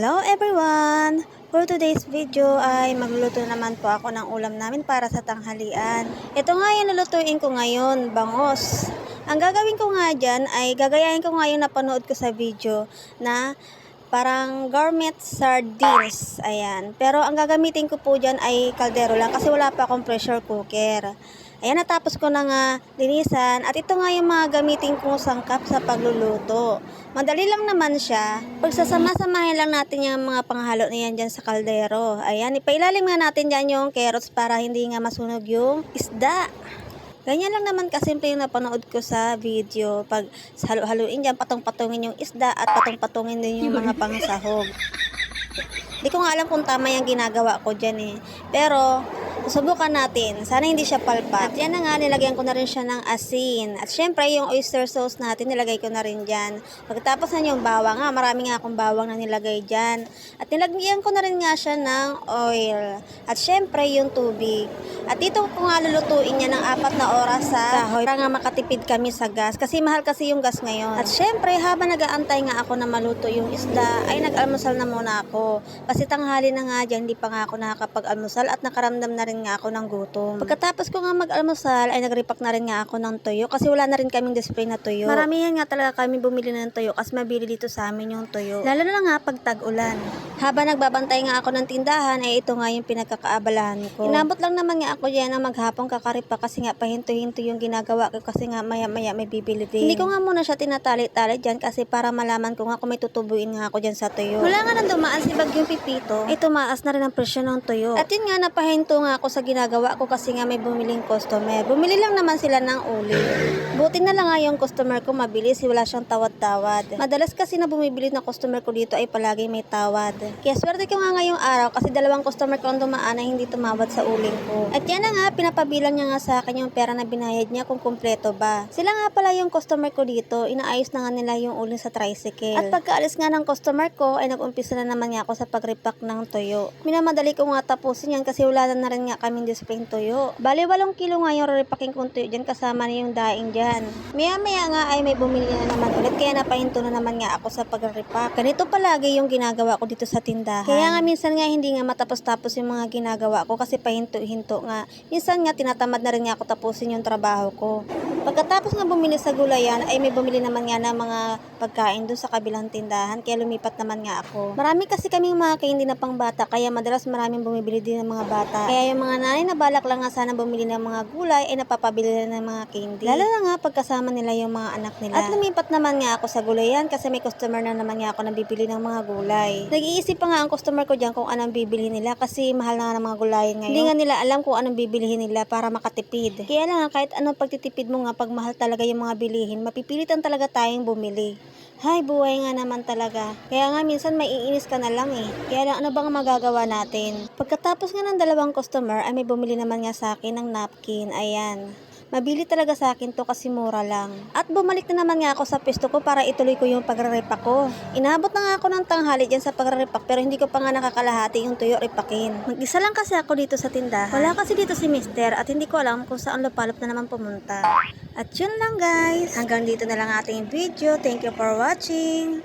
Hello everyone! For today's video ay magluluto naman po ako ng ulam namin para sa tanghalian. Ito nga yung lulutuin ko ngayon, bangos. Ang gagawin ko nga dyan ay gagayahin ko nga yung napanood ko sa video na parang gourmet sardines. Ayan. Pero ang gagamitin ko po dyan ay kaldero lang kasi wala pa akong pressure cooker. Ayan, natapos ko na nga linisan at ito nga yung mga gamitin kong sangkap sa pagluluto. Madali lang naman siya. Pagsasama-samahin lang natin yung mga panghalo na yan dyan sa kaldero. Ayan, ipailalim nga natin dyan yung carrots para hindi nga masunog yung isda. Ganyan lang naman kasimple yung napanood ko sa video. Pag halo-haluin dyan, patong-patungin yung isda at patong-patungin din yung mga pangsahog. Di ko nga alam kung tama yung ginagawa ko dyan eh. Pero, subukan natin. Sana hindi siya palpat. At yan na nga, nilagyan ko na rin siya ng asin. At syempre, yung oyster sauce natin, nilagay ko na rin dyan. Pagkatapos na yung bawang nga, marami nga akong bawang na nilagay dyan. At nilagyan ko na rin nga siya ng oil. At syempre, yung tubig. At dito ko nga lulutuin niya ng 4 na oras sa kahoy para nga makatipid kami sa gas. Kasi mahal kasi yung gas ngayon. At syempre, habang nag-aantay nga ako na maluto yung isda, ay nag-almusal na muna ako. Kasi tanghali na nga dyan, hindi pa nga ako nakakapag-almusal at nakaramdam na rin nga ako ng gutom. Pagkatapos ko nga mag-almusal, ay nag-repack na rin nga ako ng toyo kasi wala na rin kaming display na toyo. Maramihan nga talaga kami bumili ng toyo kasi mabili dito sa amin yung toyo. Lalo na nga pag tag-ulan. Habang nagbabantay nga ako ng tindahan, ay ito nga yung pinagkakaabalahan ko. Inabot lang naman nga ako dyan na maghapong kakaripa kasi nga pahinto-hinto yung ginagawa ko kasi nga maya-maya may bibili din. Hindi ko nga muna siya tinatali-tali dyan kasi para malaman ko nga kung may tutubuin nga ako dyan sa toyo. Mula nga nang dumaan si Bagyong Pipito, ay tumaas na rin ang presyo ng toyo. At yun nga, napahinto nga ako sa ginagawa ko kasi nga may bumiling customer. Bumili lang naman sila ng uli. Buti na lang nga yung customer ko mabilis, wala siyang tawad-tawad. Madalas kasi na bumibili na customer ko dito ay palagi may tawad. Kaya swerte ko nga ngayong araw kasi 2 customer ko ang dumaan na hindi tumawad sa uling ko. At yan na nga, pinapabilang niya nga sa akin yung pera na binayad niya kung kumpleto ba. Sila nga pala yung customer ko dito, inaayos na nga nila yung uling sa tricycle. At pagkaalis nga ng customer ko ay nag-umpisa na naman nga ako sa pag-repack ng toyo. Minamadali ko nga tapusin yan kasi wala na rin nga kaming display toyo. Bali 8 kilo nga yung repacking kong toyo dyan kasama na yung daing dyan. Maya-maya nga ay may bumili na naman ulit kaya napahinto na naman nga ako sa pag-repack. Ganito palagi yung ginagawa ko dito sa tindahan. Kaya nga minsan nga hindi nga matapos-tapos yung mga ginagawa ko kasi pahinto-hinto nga. Minsan nga tinatamad na rin nga ako tapusin yung trabaho ko. Pagkatapos nga bumili sa gulayan ay may bumili naman nga ng mga pagkain doon sa kabilang tindahan kaya lumipat naman nga ako. Marami kasi kaming mga candy na pangbata kaya madalas maraming bumibili din ng mga bata. Kaya yung mga nanay na balak lang nga sana bumili ng mga gulay ay napapabili na ng mga candy. Lalo na nga pagkasama nila yung mga anak nila. At lumipat naman nga ako sa gulayan kasi may customer na naman nga ako na bibili ng mga gulay. Nag-iisip pa nga ang customer ko dyan kung anong bibili nila kasi mahal na nga ng mga gulay ngayon. Hindi nga nila alam kung anong bibilihin nila para makatipid. Kaya lang nga kahit anong pagtitipid mo nga pag mahal talaga yung mga bilihin, mapipilitan talaga tayong bumili. Hay, buhay nga naman talaga. Kaya nga minsan maiinis ka na lang eh. Kaya lang ano bang magagawa natin? Pagkatapos nga ng 2 customer ay may bumili naman nga sa akin ng napkin. Ayan. Mabili talaga sa akin to kasi mura lang. At bumalik na naman nga ako sa pwesto ko para ituloy ko yung pagre-repack ko. Inabot na nga ako ng tanghali dyan sa pagre-repack pero hindi ko pa nga nakakalahati yung tuyo repakin. Mag-isa lang kasi ako dito sa tindahan. Wala kasi dito si mister at hindi ko alam kung saan lupalop na naman pumunta. At yun lang guys. Hanggang dito na lang ating video. Thank you for watching.